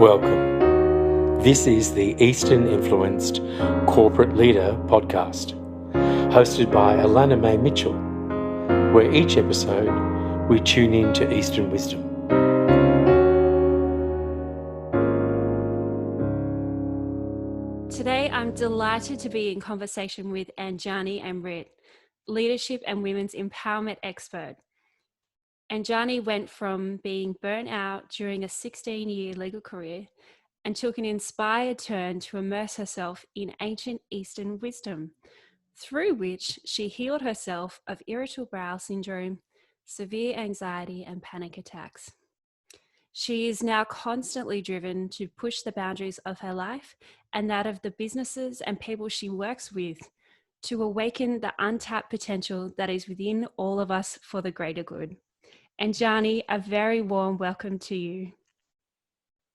Welcome. This is the Eastern Influenced Corporate Leader podcast, hosted by Alana May Mitchell, where each episode we tune in to Eastern wisdom. Today, I'm delighted to be in conversation with Anjani Amrit, leadership and women's empowerment expert. Anjani went from being burnt out during a 16-year legal career and took an inspired turn to immerse herself in ancient Eastern wisdom, through which she healed herself of irritable bowel syndrome, severe anxiety, and panic attacks. She is now constantly driven to push the boundaries of her life and that of the businesses and people she works with to awaken the untapped potential that is within all of us for the greater good. Anjani, a very warm welcome to you.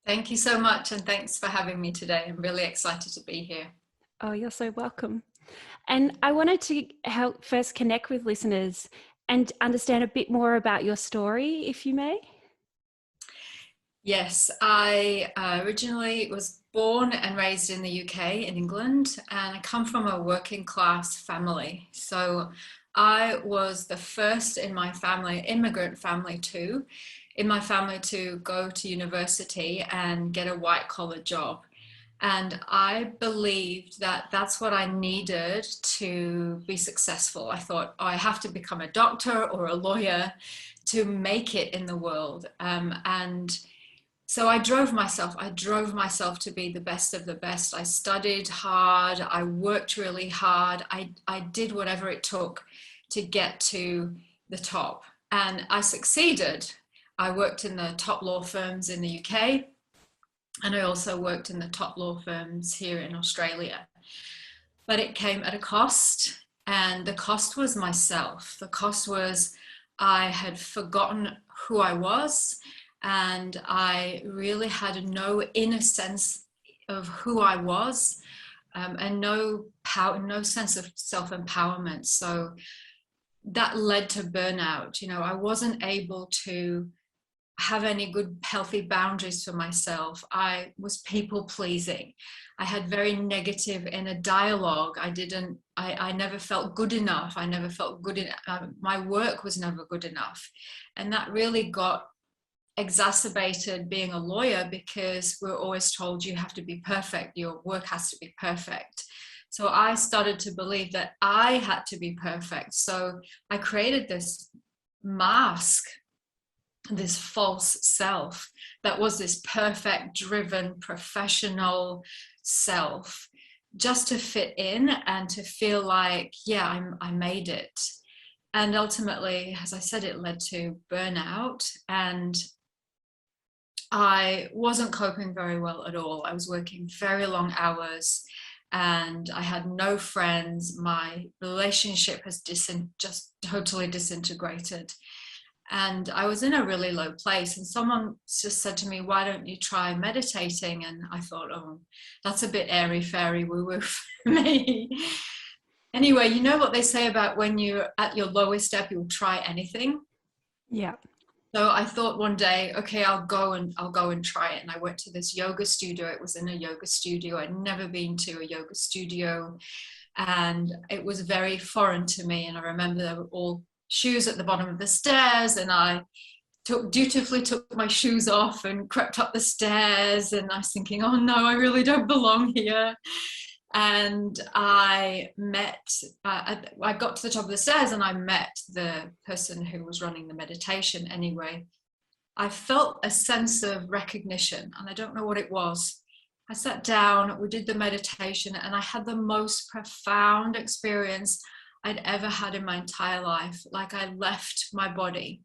Thank you so much, and thanks for having me today. I'm really excited to be here. Oh, you're so welcome. And I wanted to help first connect with listeners and understand a bit more about your story, if you may. Yes, I originally was born and raised in the UK, in England, and I come from a working class family. So I was the first in my family, immigrant family too, in my family to go to university and get a white collar job. And I believed that that's what I needed to be successful. I thought, oh, I have to become a doctor or a lawyer to make it in the world. And so I drove myself to be the best of the best. I studied hard. I worked really hard. I did whatever it took to get to the top. And I succeeded. I worked in the top law firms in the UK. And I also worked in the top law firms here in Australia. But it came at a cost. And the cost was myself. The cost was I had forgotten who I was. And I really had no inner sense of who I was, and no power, no sense of self-empowerment. So that led to burnout. You know, I wasn't able to have any good, healthy boundaries for myself. I was people pleasing. I had very negative inner dialogue. I never felt good enough. I never felt good enough. My work was never good enough. And that really got exacerbated being a lawyer, because we're always told you have to be perfect, your work has to be perfect. So I started to believe that I had to be perfect. So I created this mask, this false self that was this perfect, driven, professional self, just to fit in and to feel like, yeah, I made it. And ultimately, as I said, it led to burnout, and I wasn't coping very well at all. I was working very long hours and I had no friends. My relationship has just totally disintegrated. And I was in a really low place, and someone just said to me, why don't you try meditating? And I thought, oh, that's a bit airy-fairy woo-woo for me. Anyway, you know what they say about when you're at your lowest step, you'll try anything? Yeah. So I thought one day, okay, I'll go and try it. And I went to this yoga studio. It was in a yoga studio. I'd never been to a yoga studio, and it was very foreign to me. And I remember there were all shoes at the bottom of the stairs, and I dutifully took my shoes off and crept up the stairs. And I was thinking, oh no, I really don't belong here. And I got to the top of the stairs and I met the person who was running the meditation. Anyway, I felt a sense of recognition, and I don't know what it was. I sat down, we did the meditation, and I had the most profound experience I'd ever had in my entire life. Like I left my body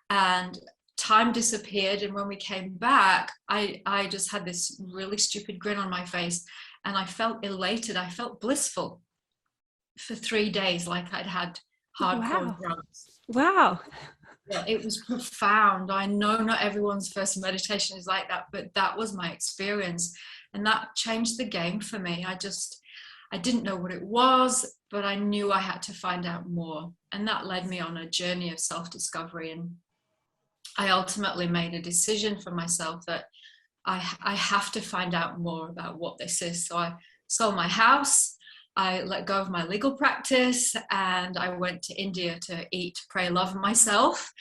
and time disappeared. And when we came back, I just had this really stupid grin on my face. And I felt elated. I felt blissful for 3 days, like I'd had hardcore drugs. Wow. Yeah, it was profound. I know not everyone's first meditation is like that, but that was my experience. And that changed the game for me. I didn't know what it was, but I knew I had to find out more. And that led me on a journey of self-discovery. And I ultimately made a decision for myself that I have to find out more about what this is. So I sold my house, I let go of my legal practice, and I went to India to eat, pray, love myself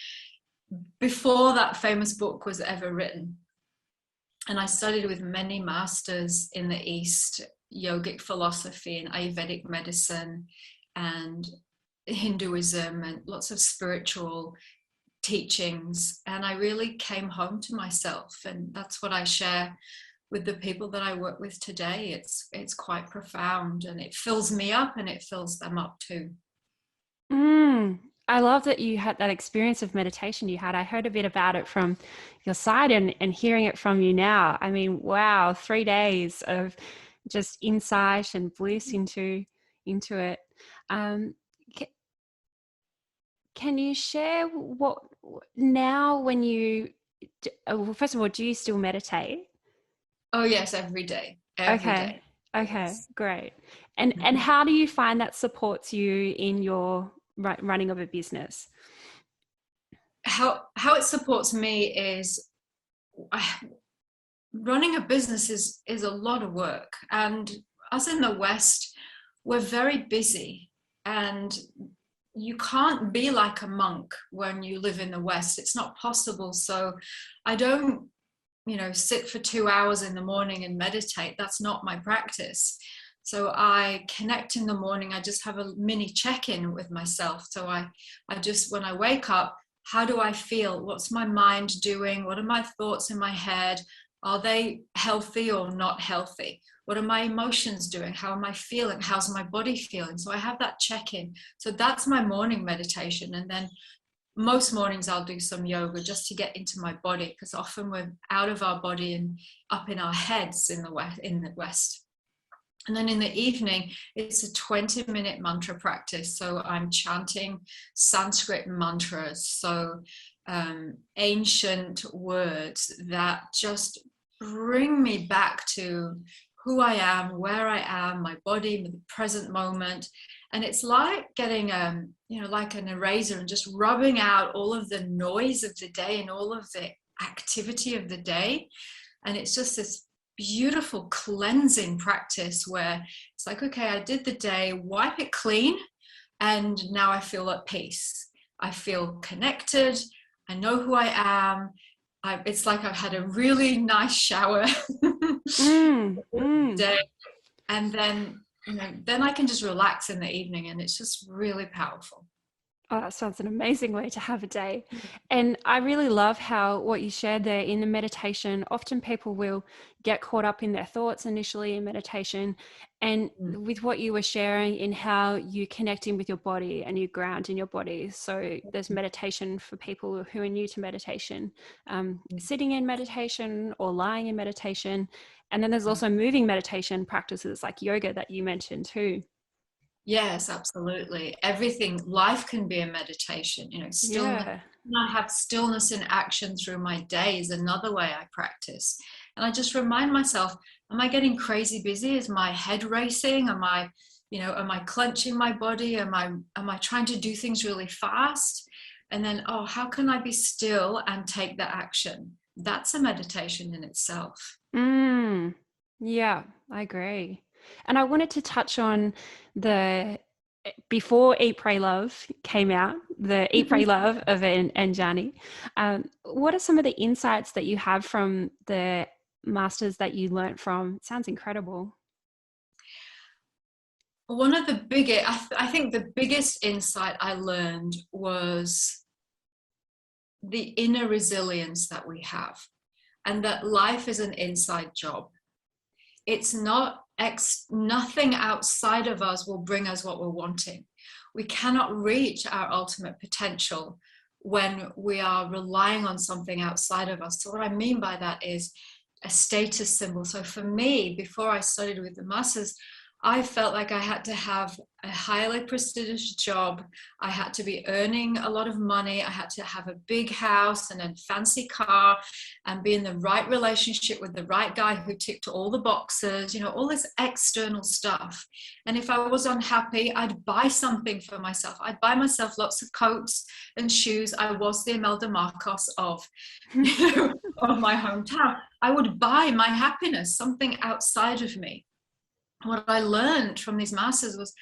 before that famous book was ever written. And I studied with many masters in the East, yogic philosophy and Ayurvedic medicine and Hinduism and lots of spiritual teachings. And I really came home to myself. And that's what I share with the people that I work with today. It's quite profound, and it fills me up and it fills them up too. I love that you had that experience of meditation you had. I heard a bit about it from your side, and hearing it from you now. I mean, wow, 3 days of just insight and bliss into it. Can you share what now when you, well, first of all, do you still meditate? Oh yes, every day. Every day. Okay, great. And how do you find that supports you in your running of a business? How it supports me is running a business is a lot of work, and us in the West, we're very busy, and you can't be like a monk when you live in the West. It's not possible. So I don't, sit for 2 hours in the morning and meditate. That's not my practice. So I connect in the morning. I just have a mini check-in with myself. So I just, when I wake up, how do I feel? What's my mind doing? What are my thoughts in my head? Are they healthy or not healthy? What are my emotions doing? How am I feeling? How's my body feeling? So I have that check-in. So that's my morning meditation. And then most mornings I'll do some yoga just to get into my body, because often we're out of our body and up in our heads in the West. And then in the evening, it's a 20-minute mantra practice. So I'm chanting Sanskrit mantras. So ancient words that just bring me back to who I am, where I am, my body, the present moment. And it's like getting, like an eraser and just rubbing out all of the noise of the day and all of the activity of the day. And it's just this beautiful cleansing practice where it's like, okay, I did the day, wipe it clean, and now I feel at peace. I feel connected. I know who I am. It's like I've had a really nice shower day, and then then I can just relax in the evening, and it's just really powerful. Oh, that sounds an amazing way to have a day. And I really love how what you shared there in the meditation. Often people will get caught up in their thoughts initially in meditation. And with what you were sharing in how you connect in with your body and you ground in your body. So there's meditation for people who are new to meditation, sitting in meditation or lying in meditation. And then there's also moving meditation practices like yoga that you mentioned too. Yes, absolutely. Everything, life can be a meditation, stillness. Yeah. And I have stillness in action through my day is another way I practice. And I just remind myself, am I getting crazy busy? Is my head racing? Am I clenching my body? Am I trying to do things really fast? And then, how can I be still and take the action? That's a meditation in itself. Yeah, I agree. And I wanted to touch on before Eat, Pray, Love came out, the Eat, Pray, Love of Anjani. What are some of the insights that you have from the masters that you learnt from? It sounds incredible. One of the biggest, I think the biggest insight I learned was the inner resilience that we have, and that life is an inside job. It's not nothing outside of us will bring us what we're wanting. We cannot reach our ultimate potential when we are relying on something outside of us. So what I mean by that is a status symbol. So for me, before I studied with the masters, I felt like I had to have a highly prestigious job. I had to be earning a lot of money. I had to have a big house and a fancy car and be in the right relationship with the right guy who ticked all the boxes, all this external stuff. And if I was unhappy, I'd buy something for myself. I'd buy myself lots of coats and shoes. I was the Imelda Marcos of my hometown. I would buy my happiness, something outside of me. What I learned from these masters was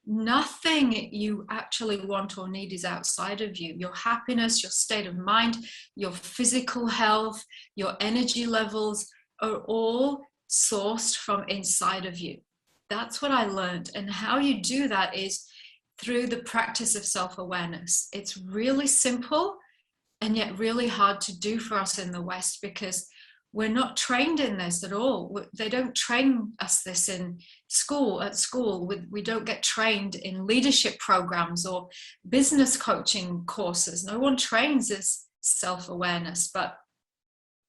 nothing you actually want or need is outside of you. Your happiness, your state of mind, your physical health, your energy levels are all sourced from inside of you. That's what I learned. And how you do that is through the practice of self-awareness. It's really simple and yet really hard to do for us in the West, because we're not trained in this at all. They don't train us this in school. At school, we don't get trained in leadership programs or business coaching courses. No one trains this self-awareness. But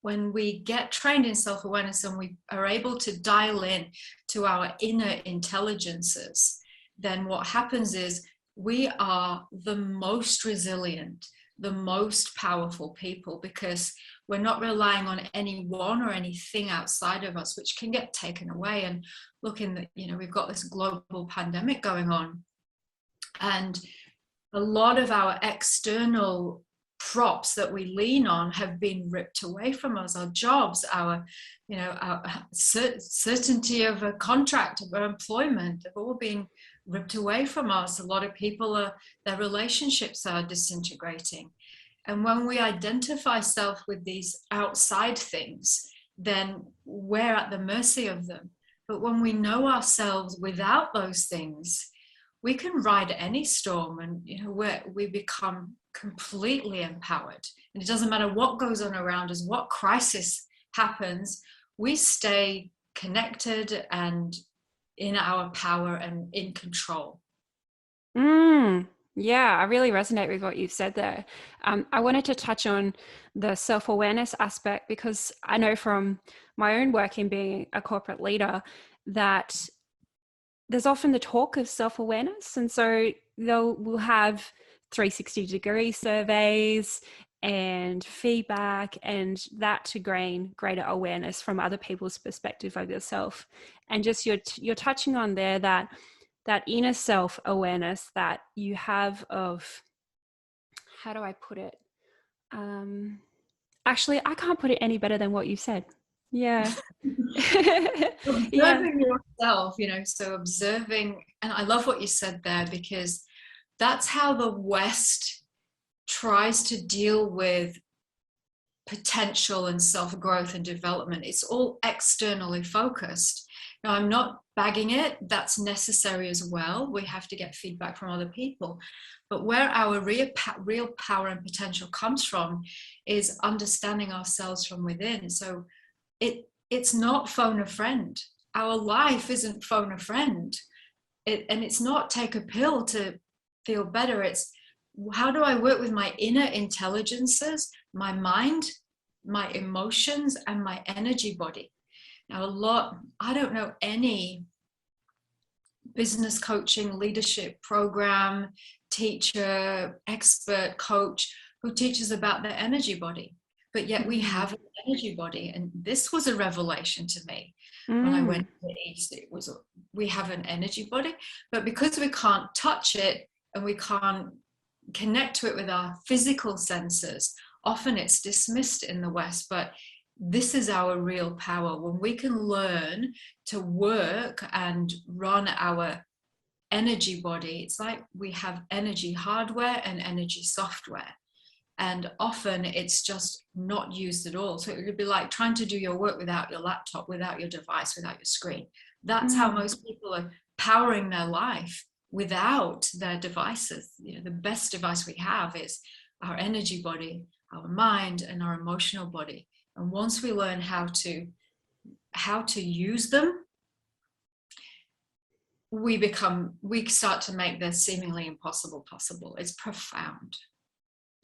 when we get trained in self-awareness and we are able to dial in to our inner intelligences, then what happens is we are the most resilient, the most powerful people, because we're not relying on anyone or anything outside of us, which can get taken away. And look, we've got this global pandemic going on, and a lot of our external props that we lean on have been ripped away from us. Our jobs, our certainty of a contract, of our employment, have all been ripped away from us. A lot of people their relationships are disintegrating. And when we identify self with these outside things, then we're at the mercy of them. But when we know ourselves without those things, we can ride any storm, and we become completely empowered. And it doesn't matter what goes on around us, what crisis happens, we stay connected and in our power and in control. Yeah, I really resonate with what you've said there. I wanted to touch on the self-awareness aspect, because I know from my own work in being a corporate leader that there's often the talk of self-awareness. And so we'll have 360-degree surveys and feedback, and that to gain greater awareness from other people's perspective of yourself. And just you're touching on there that inner self-awareness that you have of, how do I put it? Actually, I can't put it any better than what you said. Yeah. Observing yourself, so observing, and I love what you said there, because that's how the West tries to deal with potential and self-growth and development. It's all externally focused. Now, I'm not bagging it. That's necessary as well. We have to get feedback from other people. But where our real power and potential comes from is understanding ourselves from within. So it's not phone a friend. Our life isn't phone a friend. And it's not take a pill to feel better. It's how do I work with my inner intelligences, my mind, my emotions, and my energy body. Now, I don't know any business coaching, leadership program, teacher, expert, coach who teaches about their energy body. But yet we have an energy body. And this was a revelation to me when I went to the East. We have an energy body, but because we can't touch it and we can't connect to it with our physical senses, often it's dismissed in the West. But this is our real power. When we can learn to work and run our energy body, it's like we have energy hardware and energy software. And often it's just not used at all. So it would be like trying to do your work without your laptop, without your device, without your screen. That's how most people are powering their life without their devices. The best device we have is our energy body, our mind, and our emotional body. And once we learn how to use them, we start to make the seemingly impossible possible. It's profound.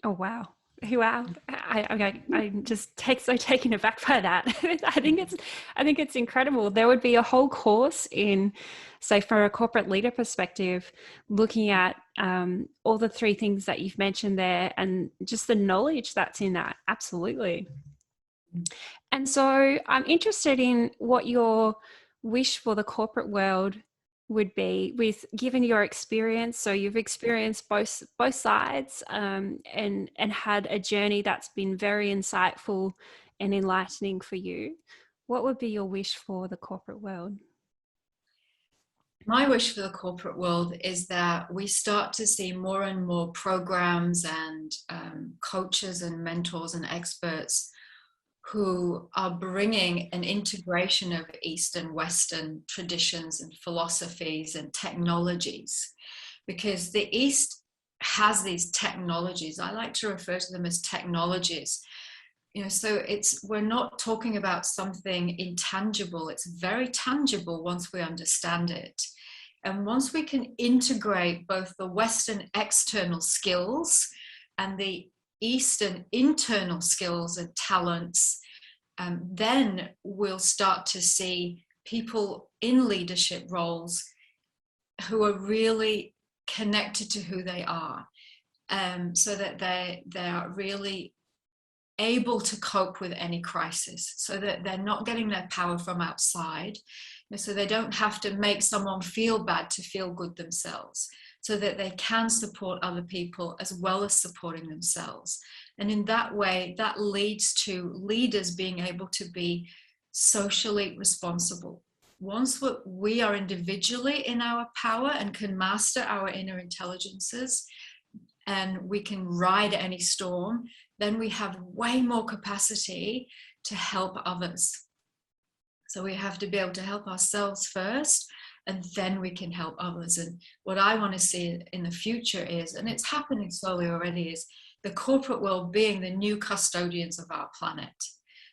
Oh, wow. I'm just so taken aback by that. I think it's incredible. There would be a whole course in, say, from a corporate leader perspective, looking at all the three things that you've mentioned there and just the knowledge that's in that. Absolutely. And so I'm interested in what your wish for the corporate world would be, with given your experience. So you've experienced both sides and had a journey that's been very insightful and enlightening for you, what would be your wish for the corporate world? My wish for the corporate world is that we start to see more and more programs and coaches and mentors and experts who are bringing an integration of East and Western traditions and philosophies and technologies. Because the East has these technologies. I like to refer to them as technologies. So we're not talking about something intangible. It's very tangible once we understand it. And once we can integrate both the Western external skills and the Eastern internal skills and talents, then we'll start to see people in leadership roles who are really connected to who they are, so that they are really able to cope with any crisis, so that they're not getting their power from outside, so they don't have to make someone feel bad to feel good themselves, so that they can support other people as well as supporting themselves. And in that way, that leads to leaders being able to be socially responsible. Once we are individually in our power and can master our inner intelligences, and we can ride any storm, then we have way more capacity to help others. So we have to be able to help ourselves first, and then we can help others. And what I want to see in the future is, and it's happening slowly already, is the corporate world being the new custodians of our planet.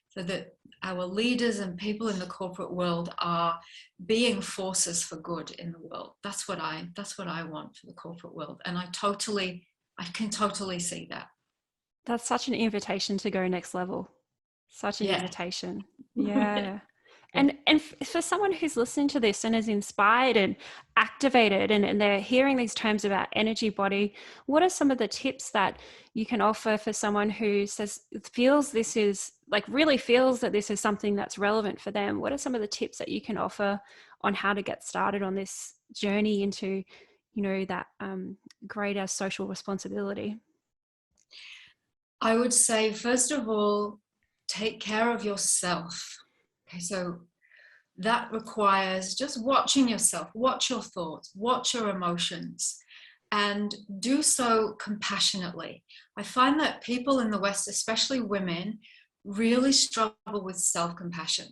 So that our leaders and people in the corporate world are being forces for good in the world. That's what I want for the corporate world. And I can totally see that. That's such an invitation to go next level. Such an invitation. Yeah. And for someone who's listening to this and is inspired and activated, and they're hearing these terms about energy body, what are some of the tips that you can offer for someone who feels that this is something that's relevant for them? What are some of the tips that you can offer on how to get started on this journey into, that greater social responsibility? I would say, first of all, take care of yourself. Okay, so that requires just watching yourself, watch your thoughts, watch your emotions, and do so compassionately. I find that people in the West, especially women, really struggle with self-compassion.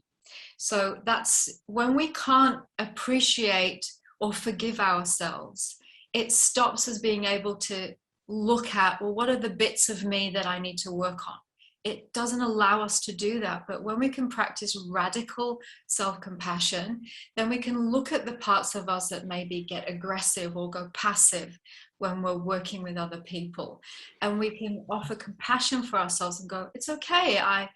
So that's when we can't appreciate or forgive ourselves, it stops us being able to look at, well, what are the bits of me that I need to work on? It doesn't allow us to do that. But when we can practice radical self-compassion, then we can look at the parts of us that maybe get aggressive or go passive when we're working with other people. And we can offer compassion for ourselves and go, it's okay. I'm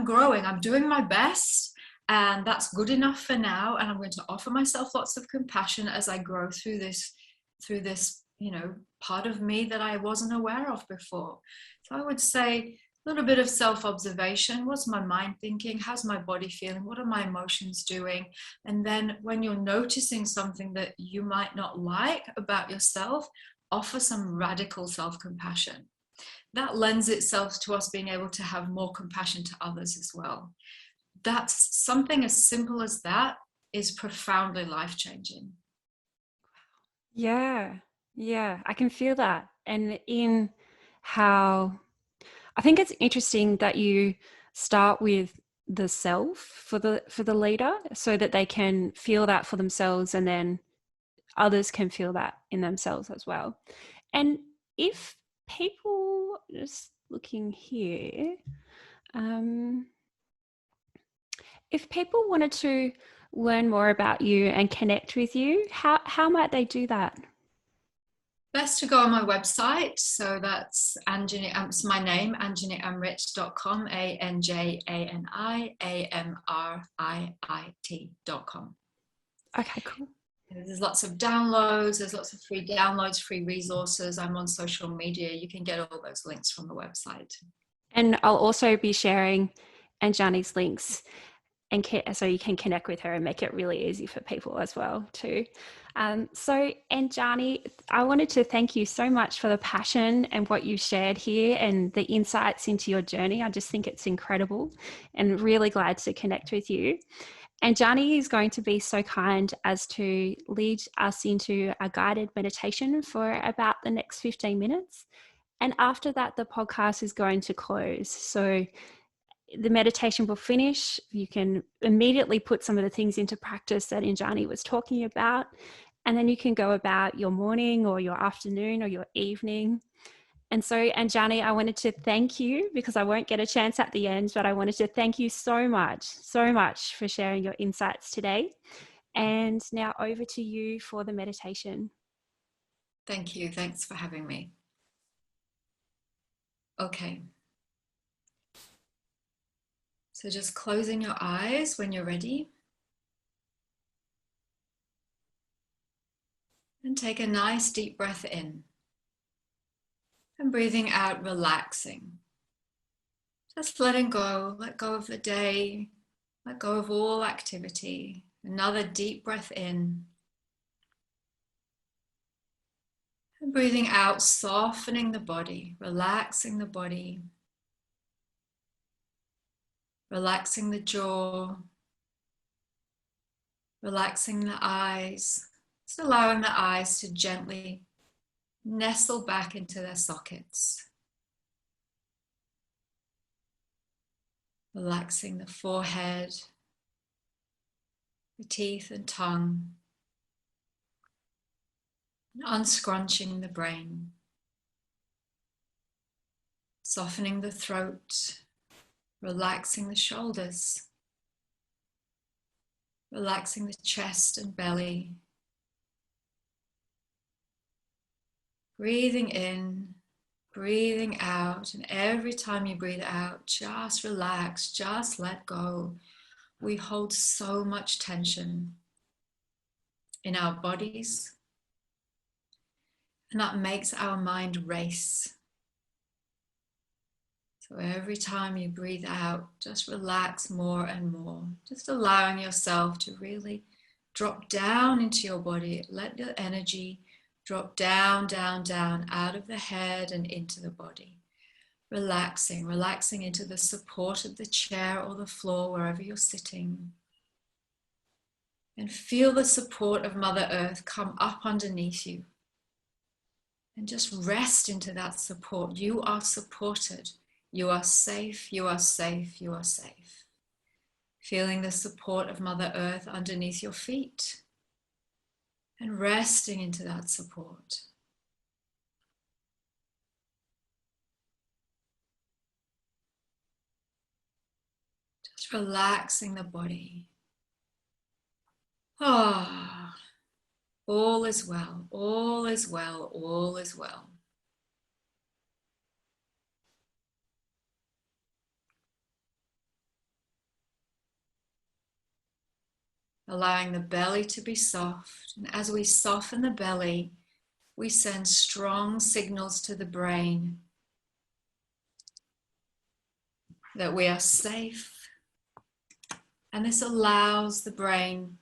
growing, I'm doing my best, and that's good enough for now. And I'm going to offer myself lots of compassion as I grow through this, part of me that I wasn't aware of before. So I would say a little bit of self-observation. What's my mind thinking? How's my body feeling? What are my emotions doing? And then when you're noticing something that you might not like about yourself, offer some radical self-compassion. That lends itself to us being able to have more compassion to others as well. That's something as simple as that is profoundly life-changing. Yeah, I can feel that. And in how I think it's interesting that you start with the self for the leader, so that they can feel that for themselves, and then others can feel that in themselves as well. And if people, just looking here, if people wanted to learn more about you and connect with you, how might they do that? Best to go on my website. So that's it's my name, anjaniamrit.com, ANJANIAMRIIT.com. Okay, cool. There's lots of downloads, there's lots of free downloads, free resources. I'm on social media. You can get all those links from the website. And I'll also be sharing Anjani's links, and so you can connect with her and make it really easy for people as well too. And Jani, I wanted to thank you so much for the passion and what you shared here and the insights into your journey. I just think it's incredible and really glad to connect with you. And Jani is going to be so kind as to lead us into a guided meditation for about the next 15 minutes. And after that, the podcast is going to close. So the meditation will finish. You can immediately put some of the things into practice that Injani was talking about. And then you can go about your morning or your afternoon or your evening. And so, Anjani, I wanted to thank you because I won't get a chance at the end, but I wanted to thank you so much for sharing your insights today. And now over to you for the meditation. Thank you. Thanks for having me. Okay. So just closing your eyes when you're ready. And take a nice deep breath in. And breathing out, relaxing. Just letting go, let go of the day, let go of all activity. Another deep breath in. And breathing out, softening the body, relaxing the body. Relaxing the jaw. Relaxing the eyes. Just allowing the eyes to gently nestle back into their sockets. Relaxing the forehead, the teeth and tongue, and unscrunching the brain. Softening the throat, relaxing the shoulders, relaxing the chest and belly. Breathing in, breathing out, and every time you breathe out, just relax, just let go. We hold so much tension in our bodies, and that makes our mind race. So every time you breathe out, just relax more and more, just allowing yourself to really drop down into your body. Let your energy drop down, down, down, out of the head and into the body. Relaxing, relaxing into the support of the chair or the floor, wherever you're sitting. And feel the support of Mother Earth come up underneath you. And just rest into that support. You are supported. You are safe, you are safe, you are safe. Feeling the support of Mother Earth underneath your feet. And resting into that support. Just relaxing the body. Ah, all is well, all is well, all is well. Allowing the belly to be soft. And as we soften the belly, we send strong signals to the brain that we are safe. And this allows the brain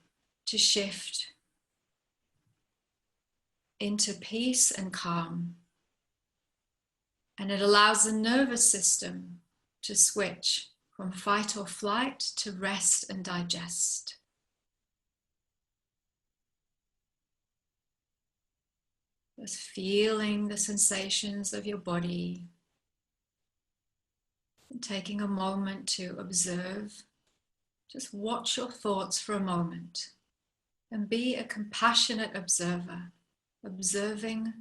to shift into peace and calm. And it allows the nervous system to switch from fight or flight to rest and digest. Just feeling the sensations of your body. And taking a moment to observe. Just watch your thoughts for a moment. And be a compassionate observer. Observing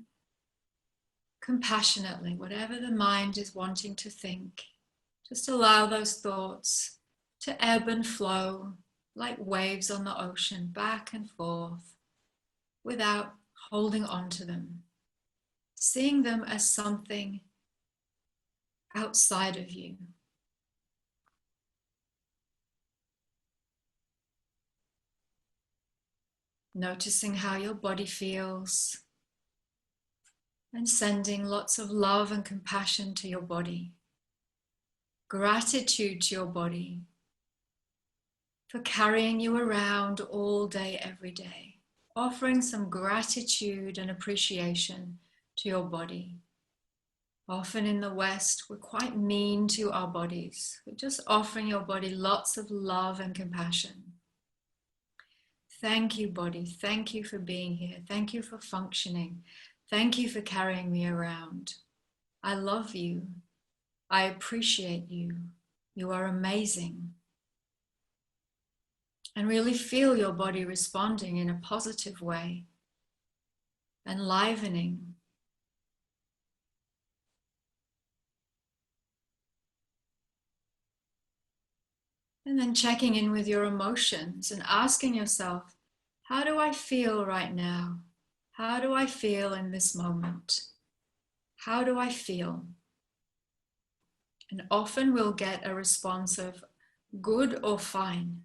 compassionately whatever the mind is wanting to think. Just allow those thoughts to ebb and flow like waves on the ocean, back and forth, without holding on to them, seeing them as something outside of you. Noticing how your body feels and sending lots of love and compassion to your body. Gratitude to your body for carrying you around all day, every day. offering some gratitude and appreciation to your body. Often in the West, we're quite mean to our bodies. We're just offering your body lots of love and compassion. Thank you, body. Thank you for being here. Thank you for functioning. Thank you for carrying me around. I love you. I appreciate you. You are amazing. And really feel your body responding in a positive way, enlivening. And then checking in with your emotions and asking yourself, how do I feel right now? How do I feel in this moment? How do I feel? And often we'll get a response of good or fine.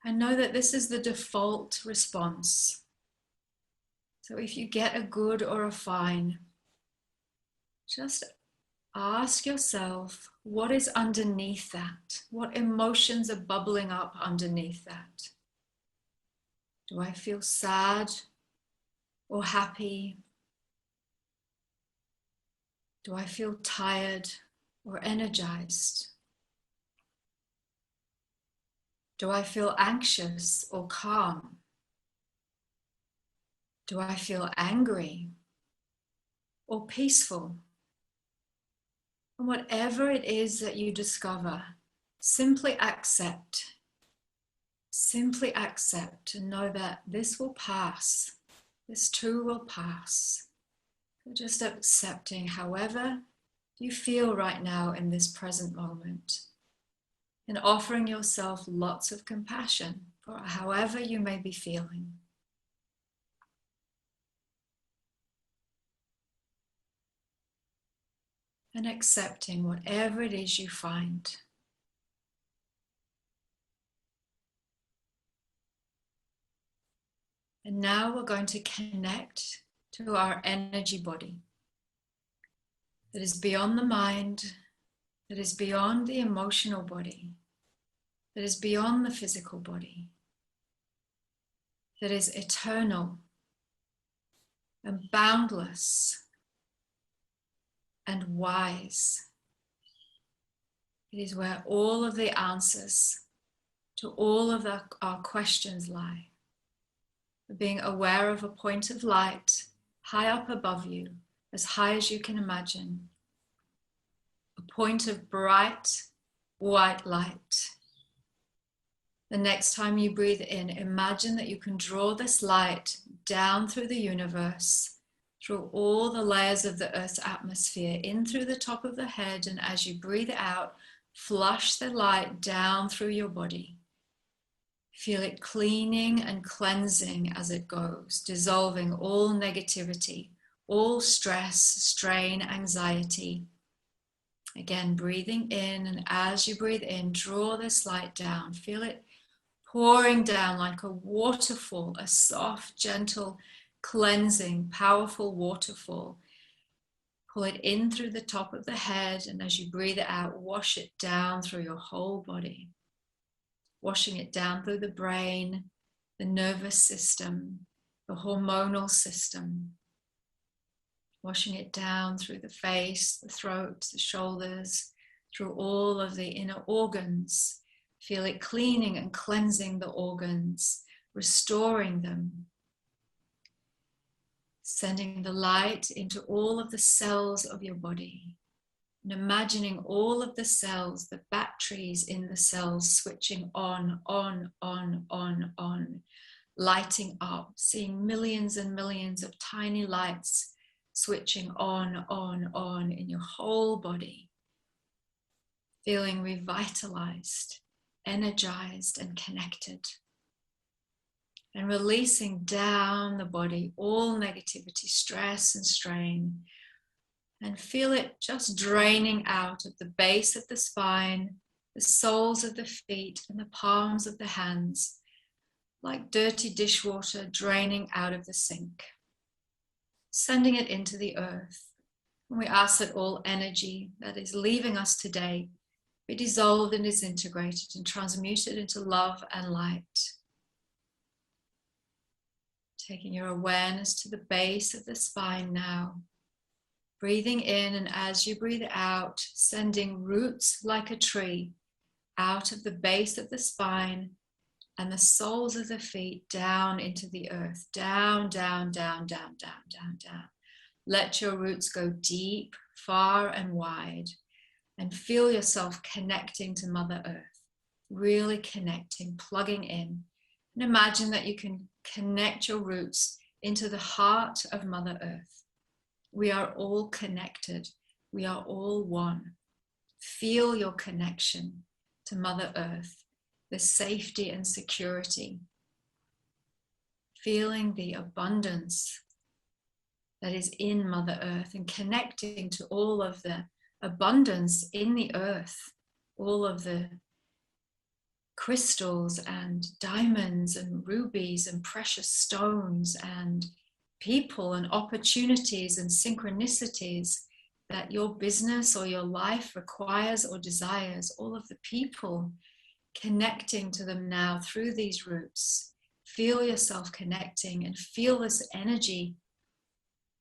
And know that this is the default response. So if you get a good or a fine, just ask yourself, what is underneath that? What emotions are bubbling up underneath that? Do I feel sad or happy? Do I feel tired or energized? Do I feel anxious or calm? Do I feel angry or peaceful? And whatever it is that you discover, simply accept. Simply accept and know that this will pass. This too will pass. So just accepting however you feel right now in this present moment. And offering yourself lots of compassion for however you may be feeling. And accepting whatever it is you find. And now we're going to connect to our energy body that is beyond the mind, that is beyond the emotional body, that is beyond the physical body, that is eternal and boundless and wise. It is where all of the answers to all of our questions lie. Being aware of a point of light high up above you, as high as you can imagine. A point of bright white light. The next time you breathe in, imagine that you can draw this light down through the universe, through all the layers of the Earth's atmosphere, in through the top of the head, and as you breathe out, flush the light down through your body. Feel it cleaning and cleansing as it goes, dissolving all negativity, all stress, strain, anxiety. Again, breathing in, and as you breathe in, draw this light down. Feel it pouring down like a waterfall, a soft, gentle, cleansing, powerful waterfall. Pull it in through the top of the head, and as you breathe it out, wash it down through your whole body. Washing it down through the brain, the nervous system, the hormonal system. Washing it down through the face, the throat, the shoulders, through all of the inner organs. Feel it cleaning and cleansing the organs, restoring them. Sending the light into all of the cells of your body. And imagining all of the cells, the batteries in the cells switching on, lighting up, seeing millions and millions of tiny lights switching on in your whole body. Feeling revitalized, energized, and connected. And releasing down the body all negativity, stress, and strain. And feel it just draining out of the base of the spine, the soles of the feet, and the palms of the hands, like dirty dishwater draining out of the sink. Sending it into the earth. And we ask that all energy that is leaving us today be dissolved and disintegrated and transmuted into love and light. Taking your awareness to the base of the spine now. Breathing in, and as you breathe out, sending roots like a tree out of the base of the spine and the soles of the feet down into the earth. Down, down, down, down, down, down, down. Let your roots go deep, far and wide, and feel yourself connecting to Mother Earth. Really connecting, plugging in. And imagine that you can connect your roots into the heart of Mother Earth. We are all connected. We are all one. Feel your connection to Mother Earth, the safety and security. Feeling the abundance that is in Mother Earth and connecting to all of the abundance in the earth, all of the crystals and diamonds and rubies and precious stones and people and opportunities and synchronicities that your business or your life requires or desires, all of the people, connecting to them now through these roots. Feel yourself connecting and feel this energy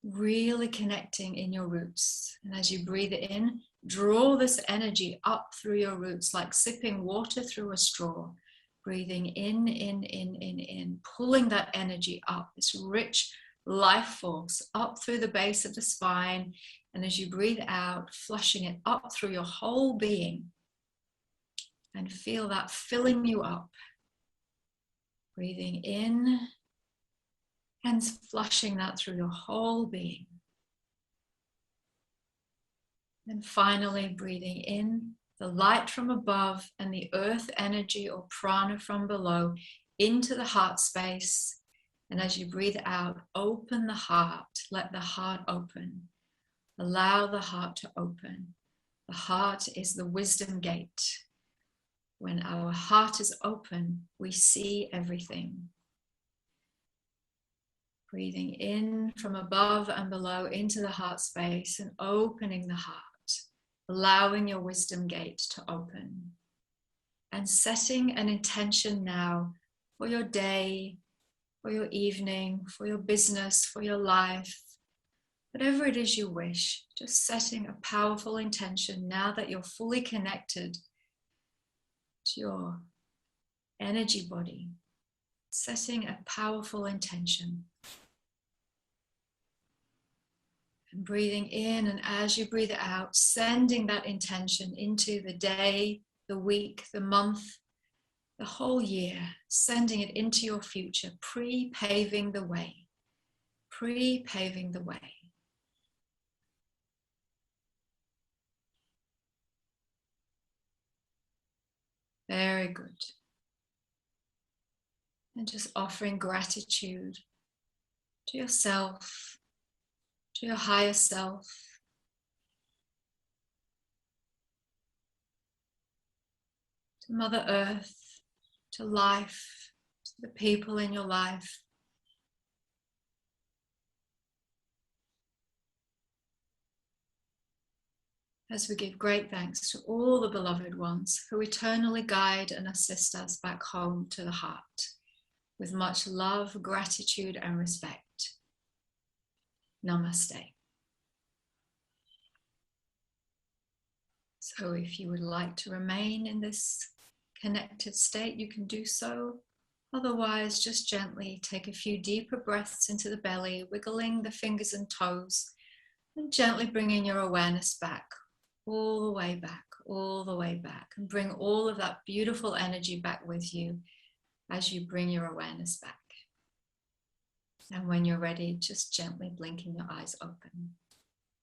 really connecting in your roots. And as you breathe it in, draw this energy up through your roots like sipping water through a straw. Breathing in, pulling that energy up, this rich life force up through the base of the spine. And as you breathe out, flushing it up through your whole being. And feel that filling you up. Breathing in and flushing that through your whole being. And finally, breathing in the light from above and the earth energy or prana from below into the heart space. And as you breathe out, open the heart. Let the heart open. Allow the heart to open. The heart is the wisdom gate. When our heart is open, we see everything. Breathing in from above and below into the heart space and opening the heart, allowing your wisdom gate to open. And setting an intention now for your day, for your evening, for your business, for your life, whatever it is you wish, just setting a powerful intention now that you're fully connected to your energy body, setting a powerful intention. And breathing in, and as you breathe out, sending that intention into the day, the week, the month, the whole year, sending it into your future, pre-paving the way, pre-paving the way. Very good. And just offering gratitude to yourself, to your higher self, to Mother Earth, to life, to the people in your life. As we give great thanks to all the beloved ones who eternally guide and assist us back home to the heart, with much love, gratitude, and respect. Namaste. So if you would like to remain in this connected state, you can do so. Otherwise, just gently take a few deeper breaths into the belly, wiggling the fingers and toes, and gently bringing your awareness back, all the way back, all the way back, and bring all of that beautiful energy back with you as you bring your awareness back. And when you're ready, just gently blinking your eyes open.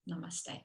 Namaste.